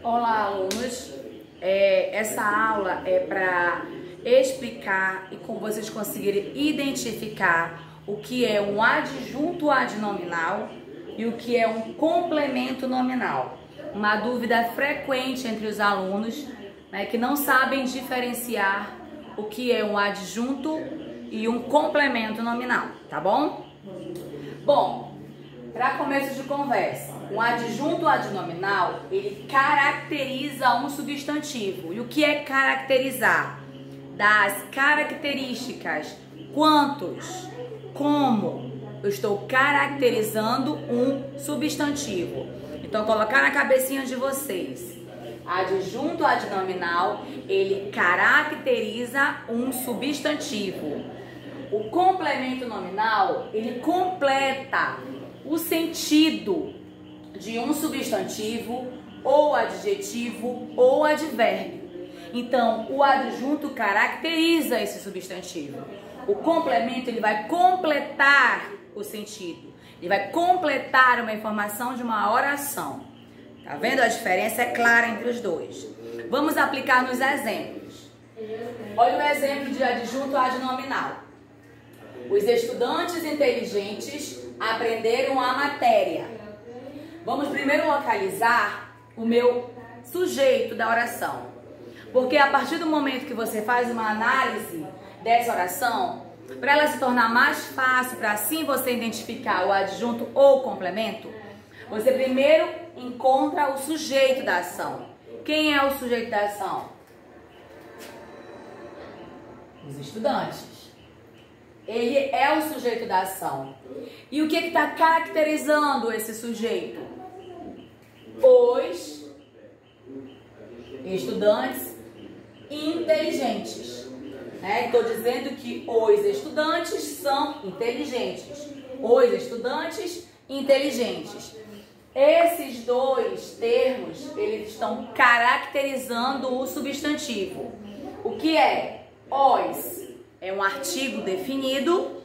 Olá, alunos. Essa aula é para explicar e como vocês conseguirem identificar o que é um adjunto adnominal e o que é um complemento nominal. Uma dúvida frequente entre os alunos, né, que não sabem diferenciar o que é um adjunto e um complemento nominal, tá bom? Bom, para começo de conversa, um adjunto adnominal, ele caracteriza um substantivo. E o que é caracterizar? Das características. Quantos? Como? Eu estou caracterizando um substantivo. Então, colocar na cabecinha de vocês. Adjunto adnominal, ele caracteriza um substantivo. O complemento nominal, ele completa o sentido de um substantivo, ou adjetivo, ou advérbio. Então, o adjunto caracteriza esse substantivo. O complemento, ele vai completar o sentido. Ele vai completar uma informação de uma oração. Tá vendo? A diferença é clara entre os dois. Vamos aplicar nos exemplos. Olha o exemplo de adjunto adnominal. Os estudantes inteligentes aprenderam a matéria. Vamos primeiro localizar o meu sujeito da oração. Porque a partir do momento que você faz uma análise dessa oração, para ela se tornar mais fácil, para assim você identificar o adjunto ou complemento, você primeiro encontra o sujeito da ação. Quem é o sujeito da ação? Os estudantes. Ele é o sujeito da ação. E o que está caracterizando esse sujeito? Os estudantes inteligentes. Estou dizendo que os estudantes são inteligentes. Os estudantes inteligentes. Esses dois termos, eles estão caracterizando o substantivo. O que é? Os é um artigo definido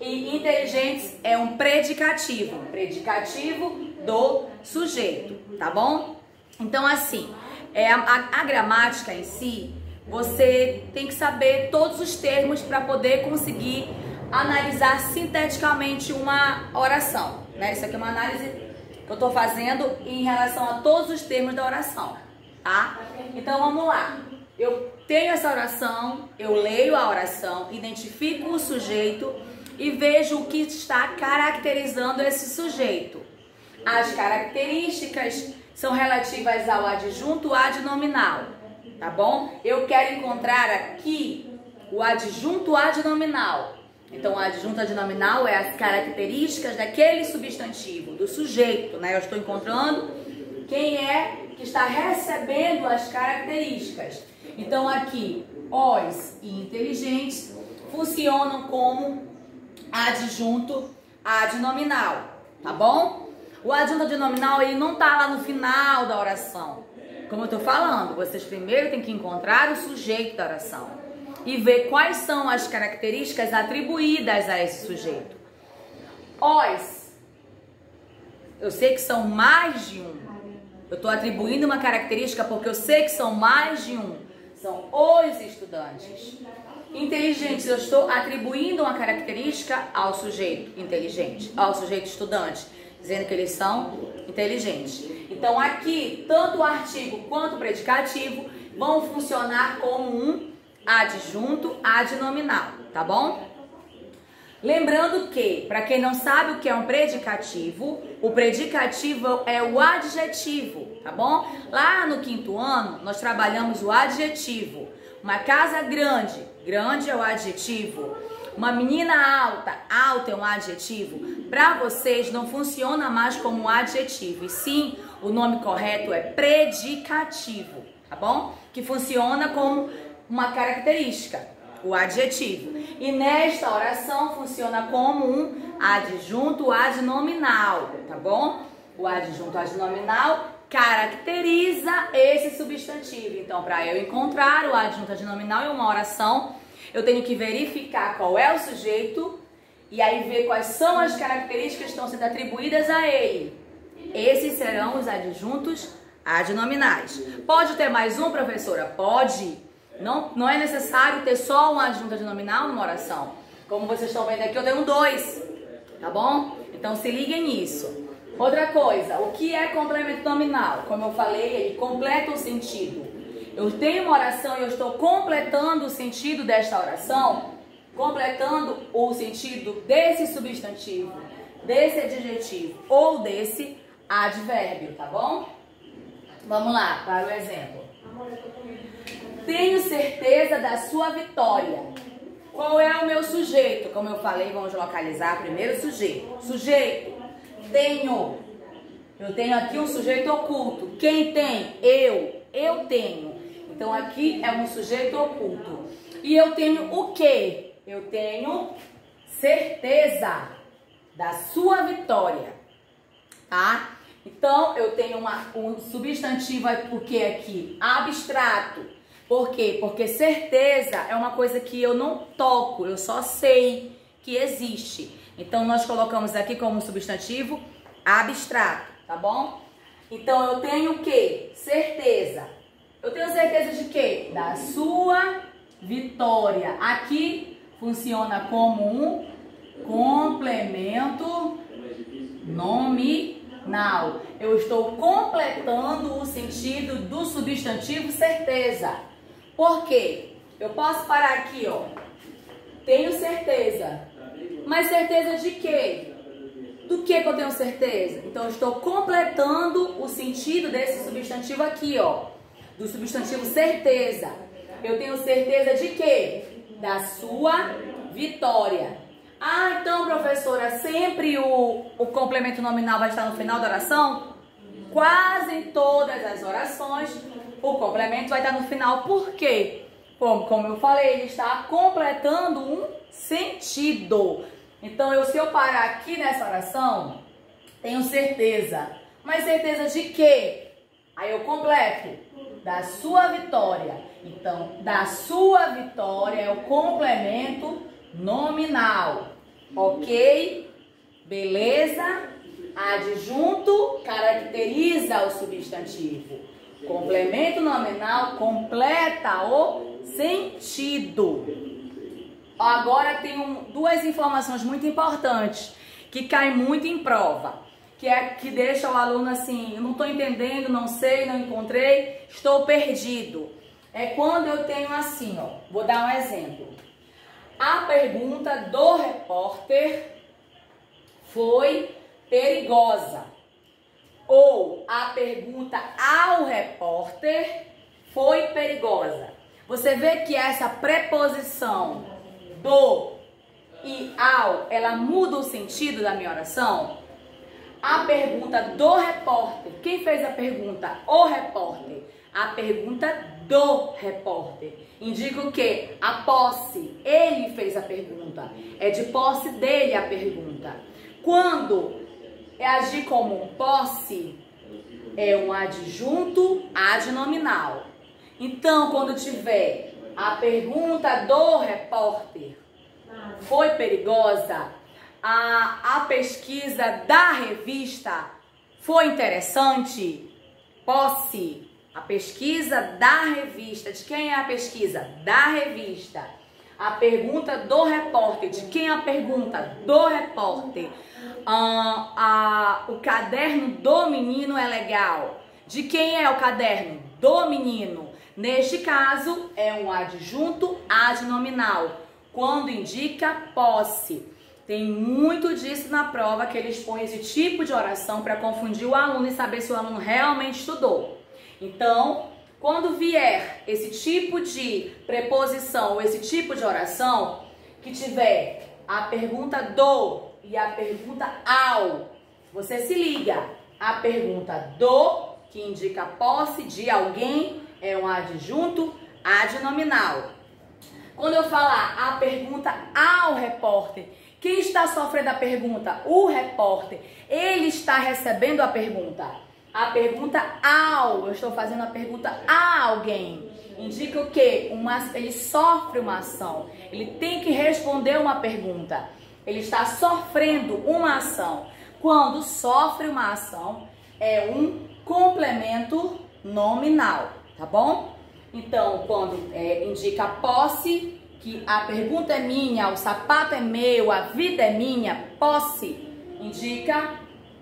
e inteligentes é um predicativo. Predicativo do sujeito, tá bom? Então, assim, a gramática em si, você tem que saber todos os termos para poder conseguir analisar sinteticamente uma oração, né? Isso aqui é uma análise que eu estou fazendo em relação a todos os termos da oração, tá? Então, vamos lá. Eu tenho essa oração, eu leio a oração, identifico o sujeito e vejo o que está caracterizando esse sujeito. As características são relativas ao adjunto adnominal, tá bom? Eu quero encontrar aqui o adjunto adnominal. Então, o adjunto adnominal é as características daquele substantivo, do sujeito, né? Eu estou encontrando quem é que está recebendo as características. Então, aqui, os e inteligentes funcionam como adjunto adnominal, tá bom? O adjunto adnominal, ele não tá lá no final da oração. Como eu tô falando, vocês primeiro têm que encontrar o sujeito da oração e ver quais são as características atribuídas a esse sujeito. Os, eu sei que são mais de um. Eu estou atribuindo uma característica porque eu sei que são mais de um. São os estudantes. Inteligentes, eu estou atribuindo uma característica ao sujeito inteligente, ao sujeito estudante, dizendo que eles são inteligentes. Então, aqui, tanto o artigo quanto o predicativo vão funcionar como um adjunto adnominal, tá bom? Lembrando que, para quem não sabe o que é um predicativo, o predicativo é o adjetivo, tá bom? Lá no 5º ano, nós trabalhamos o adjetivo. Uma casa grande, grande é o adjetivo. Uma menina alta, alta é um adjetivo. Para vocês não funciona mais como um adjetivo, e sim, o nome correto é predicativo, tá bom? Que funciona como uma característica, o adjetivo. E nesta oração funciona como um adjunto adnominal, tá bom? O adjunto adnominal caracteriza esse substantivo. Então, para eu encontrar o adjunto adnominal em uma oração, eu tenho que verificar qual é o sujeito e aí ver quais são as características que estão sendo atribuídas a ele. Esses serão os adjuntos adnominais. Pode ter mais um, professora? Pode. Não é necessário ter só um adjunto adnominal numa oração. Como vocês estão vendo aqui, eu tenho 2. Tá bom? Então se liguem nisso. Outra coisa, o que é complemento nominal? Como eu falei, ele completa o sentido. Eu tenho uma oração e eu estou completando o sentido desta oração, completando o sentido desse substantivo, desse adjetivo ou desse advérbio, tá bom? Vamos lá para o exemplo. Tenho certeza da sua vitória. Qual é o meu sujeito? Como eu falei, vamos localizar primeiro o sujeito. Sujeito, tenho. Eu tenho aqui um sujeito oculto. Quem tem? Eu tenho. Então aqui é um sujeito oculto. E eu tenho o quê? Eu tenho certeza da sua vitória. Tá? Então eu tenho um substantivo porque aqui abstrato. Por quê? Porque certeza é uma coisa que eu não toco, eu só sei que existe. Então nós colocamos aqui como substantivo abstrato, tá bom? Então eu tenho o quê? Certeza. Eu tenho certeza de quê? Da sua vitória. Aqui funciona como um complemento nominal. Eu estou completando o sentido do substantivo certeza. Por quê? Eu posso parar aqui, ó. Tenho certeza. Mas certeza de quê? Do que eu tenho certeza? Então eu estou completando o sentido desse substantivo aqui, ó. Do substantivo certeza. Eu tenho certeza de quê? Da sua vitória. Ah, então, professora, sempre o complemento nominal vai estar no final da oração? Quase em todas as orações, o complemento vai estar no final. Por quê? Como eu falei, ele está completando um sentido. Então, se eu parar aqui nessa oração, tenho certeza. Mas certeza de quê? Aí eu completo. Da sua vitória. Então, da sua vitória é o complemento nominal. Ok? Beleza? Adjunto caracteriza o substantivo. Complemento nominal completa o sentido. Agora tem duas informações muito importantes que caem muito em prova. Que deixa o aluno assim, eu não estou entendendo, não sei, não encontrei, estou perdido. É quando eu tenho assim, ó, vou dar um exemplo. A pergunta do repórter foi perigosa. Ou a pergunta ao repórter foi perigosa. Você vê que essa preposição do e ao, ela muda o sentido da minha oração? A pergunta do repórter. Quem fez a pergunta? O repórter. A pergunta do repórter. Indica o quê? A posse. Ele fez a pergunta. É de posse dele a pergunta. Quando é agir como um posse, é um adjunto adnominal. Então, quando tiver a pergunta do repórter foi perigosa, a pesquisa da revista foi interessante, posse. A pesquisa da revista. De quem é a pesquisa? Da revista. A pergunta do repórter. De quem é a pergunta? Do repórter. O caderno do menino é legal. De quem é o caderno? Do menino. Neste caso, é um adjunto adnominal, quando indica posse. Tem muito disso na prova, que eles põem esse tipo de oração para confundir o aluno e saber se o aluno realmente estudou. Então, quando vier esse tipo de preposição ou esse tipo de oração, que tiver a pergunta do e a pergunta ao, você se liga. A pergunta do, que indica posse de alguém, é um adjunto adnominal. Quando eu falar a pergunta ao repórter, quem está sofrendo a pergunta? O repórter. Ele está recebendo a pergunta. A pergunta ao, eu estou fazendo a pergunta a alguém. Indica o quê? Ele sofre uma ação. Ele tem que responder uma pergunta. Ele está sofrendo uma ação. Quando sofre uma ação, é um complemento nominal, tá bom? Então, quando indica posse, que a pergunta é minha, o sapato é meu, a vida é minha, posse, indica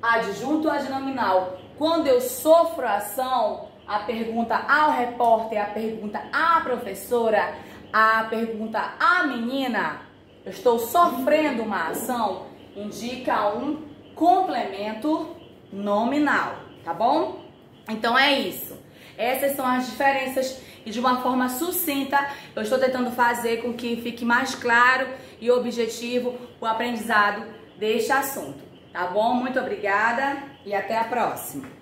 adjunto adnominal. Quando eu sofro a ação, a pergunta ao repórter, a pergunta à professora, a pergunta à menina, eu estou sofrendo uma ação, indica um complemento nominal, tá bom? Então é isso. Essas são as diferenças e de uma forma sucinta eu estou tentando fazer com que fique mais claro e objetivo o aprendizado deste assunto, tá bom? Muito obrigada e até a próxima.